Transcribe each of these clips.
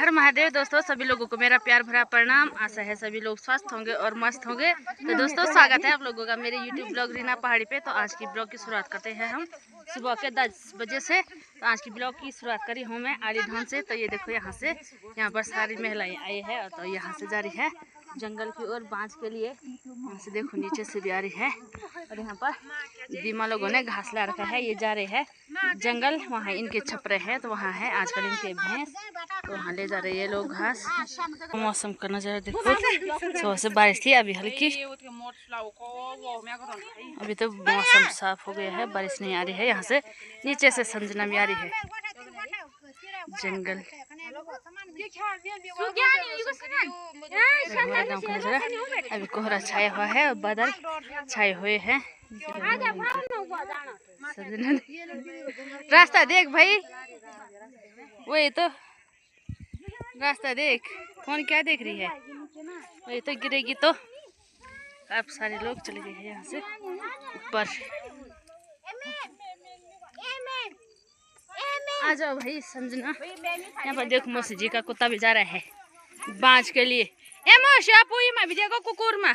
हर महादेव दोस्तों, सभी लोगों को मेरा प्यार भरा प्रणाम। आशा है सभी लोग स्वस्थ होंगे और मस्त होंगे। तो दोस्तों स्वागत है आप लोगों का मेरे YouTube ब्लॉग रीना पहाड़ी पे। तो आज की ब्लॉग की शुरुआत करते हैं हम सुबह के 10 बजे से। तो आज की ब्लॉग की शुरुआत करी हूँ मैं आली धाम से। तो ये देखो यहाँ पर सारी महिलाएं आई है। तो यहाँ से जा रही है जंगल की ओर बाँझ के लिए। यहाँ से देखो नीचे से भी आ रही है। और यहाँ पर दीमा लोगों ने घास ला रखा है। ये जा रहे हैं जंगल, वहाँ इनके छपरे हैं तो वहाँ है आजकल इनके भैंस, तो वहाँ ले जा रहे हैं लोग घास। मौसम का नज़ारा देखो, सुबह से बारिश थी, अभी हल्की, अभी तो मौसम साफ हो गया है, बारिश नहीं आ रही है। यहाँ से नीचे से संजना भी आ रही है। जंगल गाँव का नज़ारा, अभी कोहरा छाया हुआ है और बादल छाए हुए हैं। रास्ता देख भाई, वही तो रास्ता देख, कौन क्या देख रही है, वही तो गिरेगी तो। आप सारे लोग चले गए हैं यहाँ से ऊपर। आ जाओ भाई संजना। यहाँ पर देखो मौसी जी का कुत्ता भी जा रहा है बाँझ के लिए। ए मौसी आप में भी देखो कुकुर में।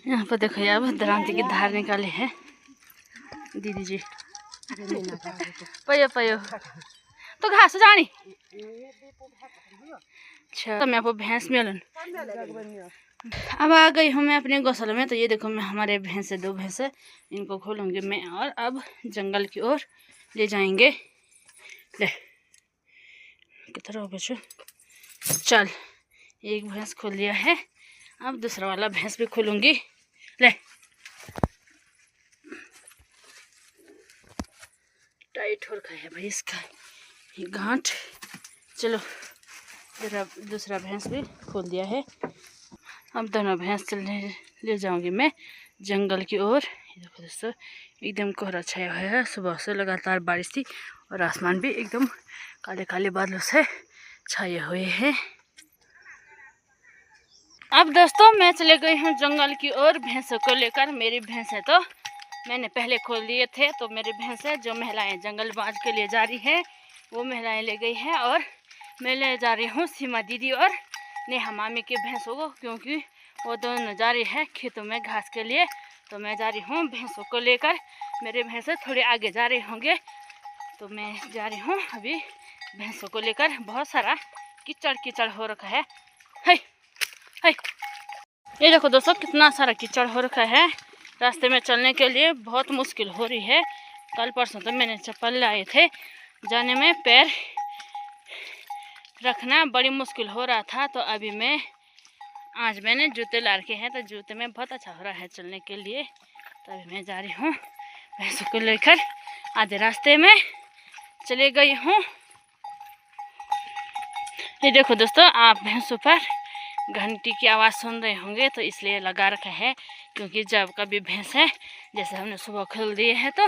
यहाँ पर देखो यार दरांती की धार निकाले हैं दीदी जी। पयो पयो तो घास जानी। अच्छा तो मैं आपको भैंस मिलन अब आ गई हूँ मैं अपने गौशाला में। तो ये देखो मैं हमारे भैंस है, 2 भैंस है, इनको खोलूँगी मैं और अब जंगल की ओर ले जाएंगे। ले कितना हो बच्चों, चल एक भैंस खोल लिया है, अब दूसरा वाला भैंस भी खोलूँगी। ले टाइट हो रखा है भाई इसका ये गांठ। चलो दूसरा भैंस भी खोल दिया है। अब दोनों भैंस चलने ले जाऊंगी मैं जंगल की ओर। ये देखो दोस्तों एकदम कोहरा छाया हुआ है, सुबह से लगातार बारिश थी और आसमान भी एकदम काले काले बादलों से छाए हुए हैं। अब दोस्तों मैं चले गई हूँ जंगल की ओर भैंसों को लेकर। मेरी भैंस है तो मैंने पहले खोल दिए थे, तो मेरी भैंस है जो महिलाएं जंगल बाँझ के लिए जा रही है वो महिलाएं ले गई है और मैं ले जा रही हूँ सीमा दीदी और नेहा मामी के भैंसों को, क्योंकि वो दोनों जा रही है खेतों में घास के लिए। तो मैं जा रही हूँ भैंसों को लेकर। मेरे भैंसे थोड़े आगे जा रहे होंगे, तो मैं जा रही हूँ अभी भैंसों को लेकर। बहुत सारा कीचड़ कीचड़ हो रखा है। ये देखो दोस्तों कितना सारा कीचड़ हो रखा है, रास्ते में चलने के लिए बहुत मुश्किल हो रही है। कल परसों तो मैंने चप्पल लाए थे, जाने में पैर रखना बड़ी मुश्किल हो रहा था। तो अभी आज मैंने जूते ला रखे हैं, तो जूते में बहुत अच्छा हो रहा है चलने के लिए। तो अभी मैं जा रही हूँ भैंसों को लेकर। आधे रास्ते में चले गई हूँ। ये देखो दोस्तों आप भैंसों पर घंटी की आवाज़ सुन रहे होंगे, तो इसलिए लगा रखा है, क्योंकि जब कभी भैंस है जैसे हमने सुबह खोल दिए हैं तो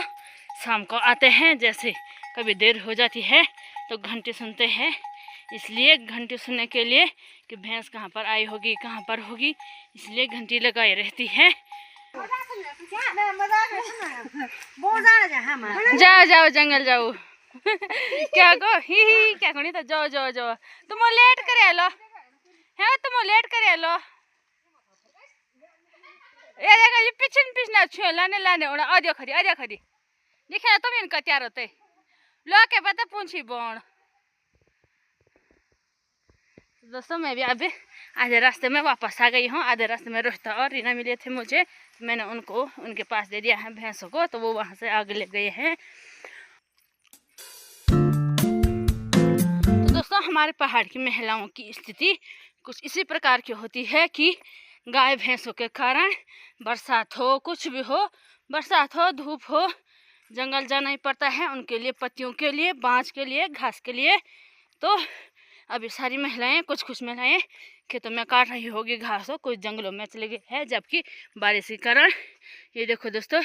शाम को आते हैं, जैसे कभी देर हो जाती है तो घंटी सुनते हैं। इसलिए घंटी सुनने के लिए कि भैंस कहाँ पर आई होगी कहाँ पर होगी, इसलिए घंटी लगाई रहती है। जाओ जाओ जंगल जाओ। क्या गो ही क्या करी तो जाओ जाओ जाओ, तुम लेट करे लो है, तुम लेट करे लो। ये देखो ये पिछना छुए लाने लाने उड़ा आदियो खरी देखे तुम इनका तैयार होते लो के पता पूछी बोण। दोस्तों मैं भी अभी आधे रास्ते में वापस आ गई हूँ। आधे रास्ते में रोहिता और रीना मिले थे मुझे, तो मैंने उनको उनके पास दे दिया है भैंसों को, तो वो वहाँ से आगे ले गए हैं। तो दोस्तों हमारे पहाड़ की महिलाओं की स्थिति कुछ इसी प्रकार की होती है कि गाय भैंसों के कारण बरसात हो कुछ भी हो, बरसात हो धूप हो जंगल जाना ही पड़ता है उनके लिए, पत्तियों के लिए, बाँझ के लिए, घास के लिए। तो अभी सारी महिलाएं, कुछ महिलाएं खेतों में काट रही होगी घास, कुछ जंगलों में चले गए हैं, जबकि बारिश के कारण ये देखो दोस्तों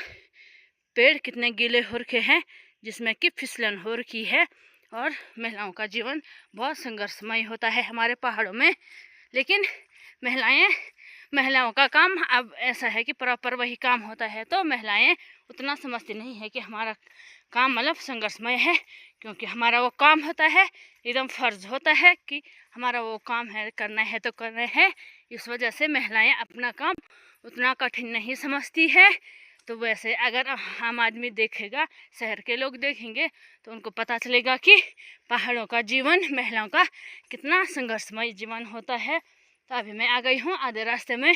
पेड़ कितने गीले हो रखे हैं, जिसमें कि फिसलन हो रखी है। और महिलाओं का जीवन बहुत संघर्षमय होता है हमारे पहाड़ों में। लेकिन महिलाओं का काम अब ऐसा है कि प्रॉपर वही काम होता है, तो महिलाएं उतना समझती नहीं है कि हमारा काम मतलब संघर्षमय है, क्योंकि हमारा वो काम होता है, एकदम फर्ज होता है कि हमारा वो काम है, करना है तो करना है। इस वजह से महिलाएं अपना काम उतना कठिन नहीं समझती है। तो वैसे अगर आम आदमी देखेगा, शहर के लोग देखेंगे, तो उनको पता चलेगा कि पहाड़ों का जीवन, महिलाओं का कितना संघर्षमय जीवन होता है। तो अभी मैं आ गई हूँ आधे रास्ते में।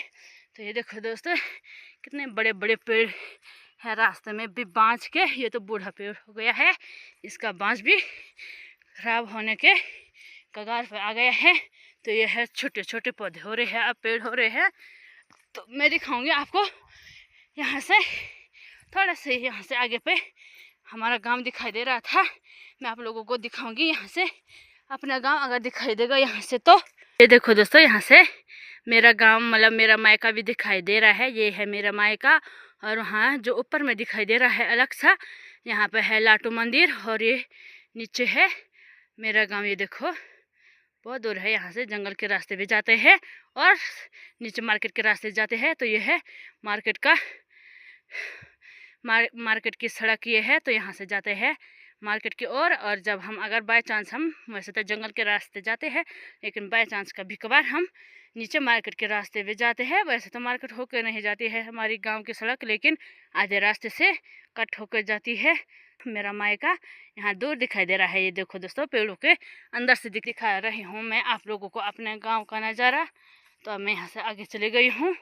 तो ये देखो दोस्तों कितने बड़े बड़े पेड़ है रास्ते में भी, बाँझ के। ये तो बूढ़ा पेड़ हो गया है, इसका बाँझ भी खराब होने के कगार पर आ गया है। तो ये है छोटे छोटे पौधे हो रहे हैं, अब पेड़ हो रहे हैं। तो मैं दिखाऊंगी आपको यहाँ से, थोड़ा से यहाँ से आगे पे हमारा गांव दिखाई दे रहा था, मैं आप लोगों को दिखाऊंगी यहाँ से अपना गांव अगर दिखाई देगा यहाँ से। तो ये देखो दोस्तों यहाँ से मेरा गांव मतलब मेरा मायका भी दिखाई दे रहा है, ये है मेरा मायका। और वहाँ जो ऊपर में दिखाई दे रहा है अलग सा, यहाँ पे है लाटू मंदिर, और ये नीचे है मेरा गांव। ये देखो बहुत दूर है, यहाँ से जंगल के रास्ते भी जाते हैं और नीचे मार्केट के रास्ते जाते हैं। तो ये है मार्केट की सड़क ये है, तो यहाँ से जाते हैं मार्केट की ओर। और जब हम अगर बाय चांस, हम वैसे तो जंगल के रास्ते जाते हैं, लेकिन बाय चांस कभी कभार हम नीचे मार्केट के रास्ते भी जाते हैं। वैसे तो मार्केट होकर नहीं जाती है हमारी गांव की सड़क, लेकिन आधे रास्ते से कट होकर जाती है। मेरा मायका यहाँ दूर दिखाई दे रहा है। ये देखो दोस्तों पेड़ों के अंदर से दिखा रही हूँ मैं आप लोगों को अपने गाँव का नज़ारा। तो अब मैं यहाँ से आगे चली गई हूँ।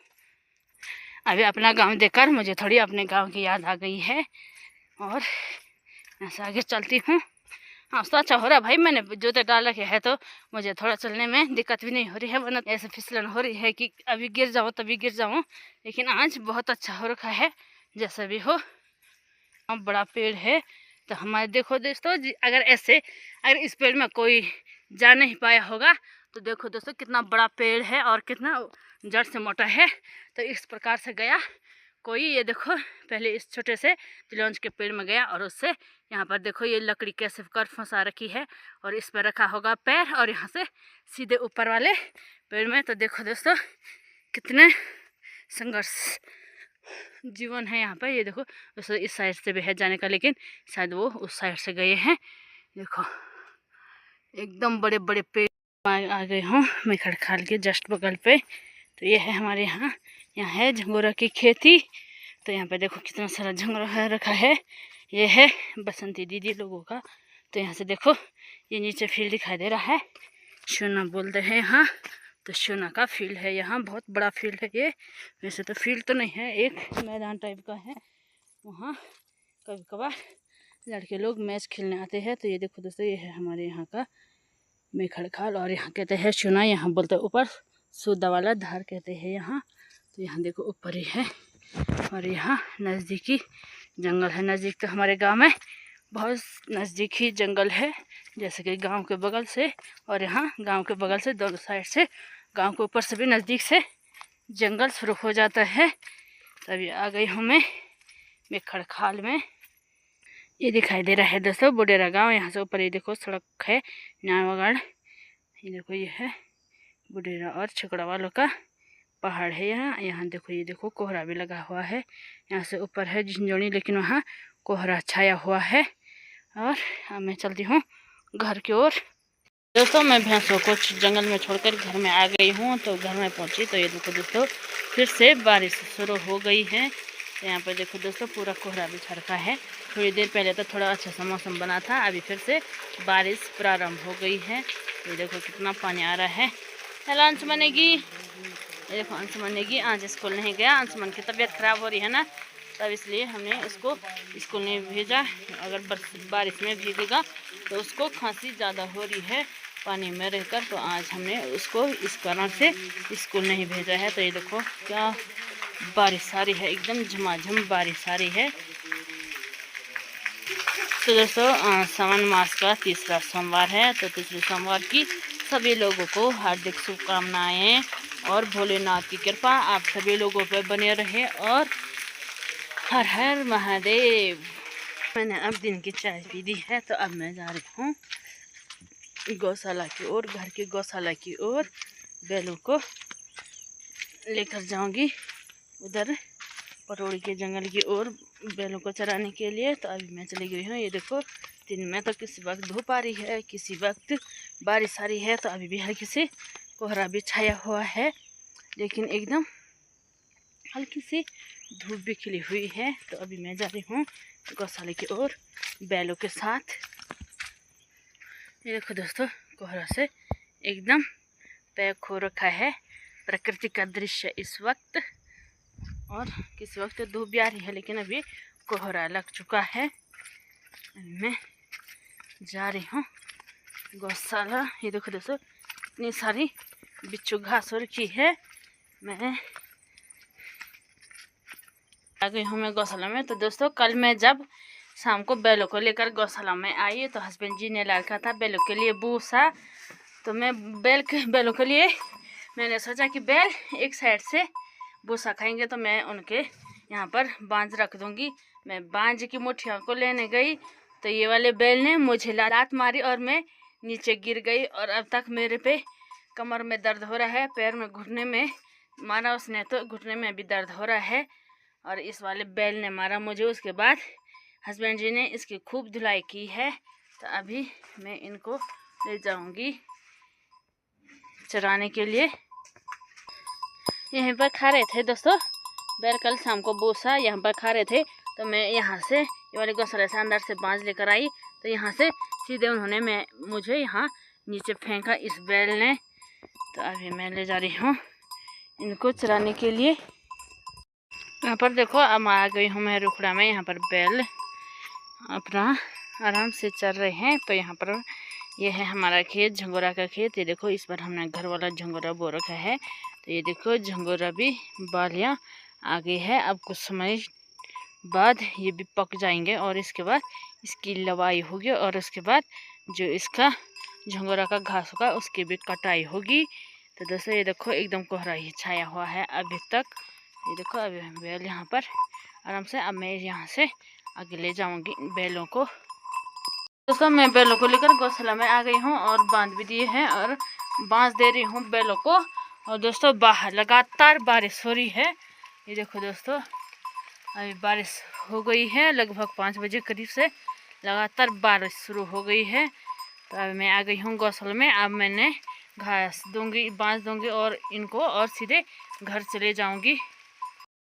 अभी अपना गांव देखकर मुझे थोड़ी अपने गांव की याद आ गई है, और यहाँ से आगे चलती हूँ। हाँ तो अच्छा हो रहा है भाई, मैंने जूते डाल रखे हैं तो मुझे थोड़ा चलने में दिक्कत भी नहीं हो रही है, वरना ऐसे फिसलन हो रही है कि अभी गिर जाऊँ तभी गिर जाऊँ। लेकिन आज बहुत अच्छा हो रखा है, जैसा भी हो। अब बड़ा पेड़ है, तो हमारे देखो दोस्तों अगर इस पेड़ में कोई जा नहीं पाया होगा, तो देखो दोस्तों कितना बड़ा पेड़ है और कितना जड़ से मोटा है। तो इस प्रकार से गया कोई, ये देखो पहले इस छोटे से तिलौंज के पेड़ में गया, और उससे यहाँ पर देखो ये लकड़ी कैसे कर फंसा रखी है, और इस पर रखा होगा पैर, और यहाँ से सीधे ऊपर वाले पेड़ में। तो देखो दोस्तों कितने संघर्ष जीवन है यहाँ पर। ये देखो दोस्तों इस साइड से भी है जाने का, लेकिन शायद वो उस साइड से गए हैं। देखो एकदम बड़े बड़े पेड़ आ गए हूँ मैं खड़खाल के जस्ट बगल पे। तो ये है हमारे यहाँ है झंगोरा की खेती। तो यहाँ पे देखो कितना सारा झंगोरा रखा है, ये है बसंती दीदी लोगों का। तो यहाँ से देखो ये नीचे फील्ड दिखाई दे रहा है, सोना बोलते हैं यहाँ, तो सोना का फील्ड है यहाँ, बहुत बड़ा फील्ड है ये। वैसे तो फील्ड तो नहीं है, एक मैदान टाइप का है, वहाँ कभी कभार लड़के लोग मैच खेलने आते हैं। तो ये देखो दोस्तों ये है हमारे यहाँ का मेखड़खाल, और यहाँ कहते हैं सोना, यहाँ बोलते हैं ऊपर सूदा वाला धार कहते हैं यहाँ। तो यहाँ देखो ऊपर ही है, और यहाँ नज़दीकी जंगल है। नज़दीक तो हमारे गांव में बहुत नज़दीक ही जंगल है, जैसे कि गांव के बगल से, और यहाँ गांव के बगल से दोनों साइड से, गांव के ऊपर से भी नज़दीक से जंगल शुरू हो जाता है। तभी आ गई हूँ मैं मेखड़खाल में। ये दिखाई दे रहा है दोस्तों बुडेरा गांव। यहाँ से ऊपर ये देखो सड़क है नावगढ़, ये देखो ये है बुडेरा और छकड़ा वालों का पहाड़ है यहाँ। यहाँ देखो ये देखो कोहरा भी लगा हुआ है, यहाँ से ऊपर है झिंझोनी, लेकिन वहाँ कोहरा छाया हुआ है। और अब मैं चलती हूँ घर की ओर। दोस्तों मैं भैंसों को जंगल में छोड़कर घर में आ गई हूँ। तो घर में पहुँची तो ये देखो दोस्तों फिर से बारिश शुरू हो गई है। तो यहाँ पर देखो दोस्तों पूरा कोहरा भी छा है। थोड़ी देर पहले तो थोड़ा अच्छा सा मौसम बना था, अभी फिर से बारिश प्रारंभ हो गई है। ये देखो कितना पानी आ रहा है। हेलो अंशुमन नेगी, ये देखो अंशुमन नेगी आज स्कूल नहीं गया, अंशुमन की तबीयत ख़राब हो रही है ना, तब इसलिए हमने उसको स्कूल नहीं भेजा। अगर बारिश में भीगेगा तो उसको खांसी ज़्यादा हो रही है पानी में रहकर, तो आज हमने उसको इस कारण से स्कूल नहीं भेजा है। तो ये देखो क्या बारिश आ रही है, एकदम झमाझम बारिश आ रही है। तो दोस्तों सावन मास का तीसरा सोमवार है। तो तीसरे सोमवार की सभी लोगों को हार्दिक शुभकामनाएं और भोलेनाथ की कृपा आप सभी लोगों पर बने रहे और हर हर महादेव। मैंने अब दिन की चाय पी दी है, तो अब मैं जा रही हूँ गौशाला की ओर, घर की गौशाला की ओर। बैलों को लेकर जाऊंगी उधर पटोड़ी के जंगल की ओर बैलों को चराने के लिए। तो अभी मैं चली गई हूँ। ये देखो दिन में तो किसी वक्त धूप आ रही है, किसी वक्त बारिश आ रही है, तो अभी भी हल्की सी कोहरा भी छाया हुआ है, लेकिन एकदम हल्की सी धूप भी खिली हुई है। तो अभी मैं जा रही हूँ गौशाला की ओर बैलों के साथ। ये देखो दोस्तों कोहरा से एकदम पैक हो रखा है प्रकृति का दृश्य इस वक्त, और किसी वक्त धूप भी आ रही है, लेकिन अभी कोहरा लग चुका है। मैं जा रही हूँ गौशाला। ये देखो दोस्तों इतनी सारी बिच्छू घास हो रखी है। मैं आ गई हूँ मैं गौशाला में। तो दोस्तों कल मैं जब शाम को बैलों को लेकर गौशाला में आई, तो हस्बैंड जी ने ला रखा था बैलों के लिए भूसा। तो मैं बैलों के लिए मैंने सोचा कि बैल एक साइड से भूसा खाएंगे, तो मैं उनके यहाँ पर बांझ रख दूँगी। मैं बांझ की मुठियों को लेने गई, तो ये वाले बैल ने मुझे लात मारी और मैं नीचे गिर गई, और अब तक मेरे पे कमर में दर्द हो रहा है, पैर में घुटने में मारा उसने, तो घुटने में भी दर्द हो रहा है। और इस वाले बैल ने मारा मुझे। उसके बाद हस्बैंड जी ने इसकी खूब धुलाई की है। तो अभी मैं इनको ले जाऊंगी चराने के लिए। यहीं पर खा रहे थे दोस्तों बैल, कल शाम को भूसा यहाँ पर खा रहे थे। तो मैं यहाँ से ये वाले गौशाला से अंदर से बांझ लेकर आई, तो यहाँ से सीधे उन्होंने मुझे यहाँ नीचे फेंका इस बैल ने। तो अभी मैं ले जा रही हूँ इनको चराने के लिए। यहाँ पर देखो अब आ गई हूँ मैं रुखड़ा में। यहाँ पर बैल अपना आराम से चल रहे हैं। तो यहाँ पर ये है हमारा खेत, झंगोरा का खेत। ये देखो इस बार हमने घर वाला झंगोरा बो रखा है। तो ये देखो झंगोरा भी बालियाँ आ गई है। अब कुछ समय बाद ये भी पक जाएंगे और इसके बाद इसकी लवाई होगी, और उसके बाद जो इसका झंगोरा का घास होगा उसकी भी कटाई होगी। तो दोस्तों ये देखो एकदम कोहरा ही छाया हुआ है अभी तक। ये देखो अभी बैल यहाँ पर आराम से। अब मैं यहाँ से आगे ले जाऊँगी बैलों को। दोस्तों मैं बैलों को लेकर गौशाला में आ गई हूँ और बांध भी दिए हैं और बांस दे रही हूँ बैलों को। और दोस्तों बाहर लगातार बारिश हो रही है। ये देखो दोस्तों अभी बारिश हो गई है, लगभग 5 बजे करीब से लगातार बारिश शुरू हो गई है। तो अब मैं आ गई हूँ गौशाला में। अब मैंने घास दूंगी, बांस दूंगी और इनको और सीधे घर चले जाऊंगी।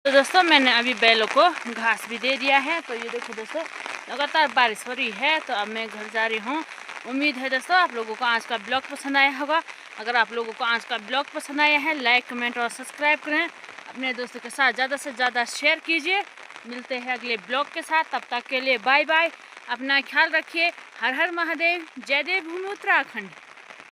तो दोस्तों मैंने अभी बैलों को घास भी दे दिया है। तो ये देखो दोस्तों लगातार बारिश हो रही है, तो अब मैं घर जा रही हूँ। उम्मीद है दोस्तों आप लोगों को आज का ब्लॉग पसंद आया होगा। अगर आप लोगों को आज का ब्लॉग पसंद आया है, लाइक कमेंट और सब्सक्राइब करें। अपने दोस्तों के साथ ज़्यादा से ज़्यादा शेयर कीजिए। मिलते हैं अगले ब्लॉग के साथ, तब तक के लिए बाय बाय। अपना ख्याल रखिए। हर हर महादेव। जय देव भूमि उत्तराखंड।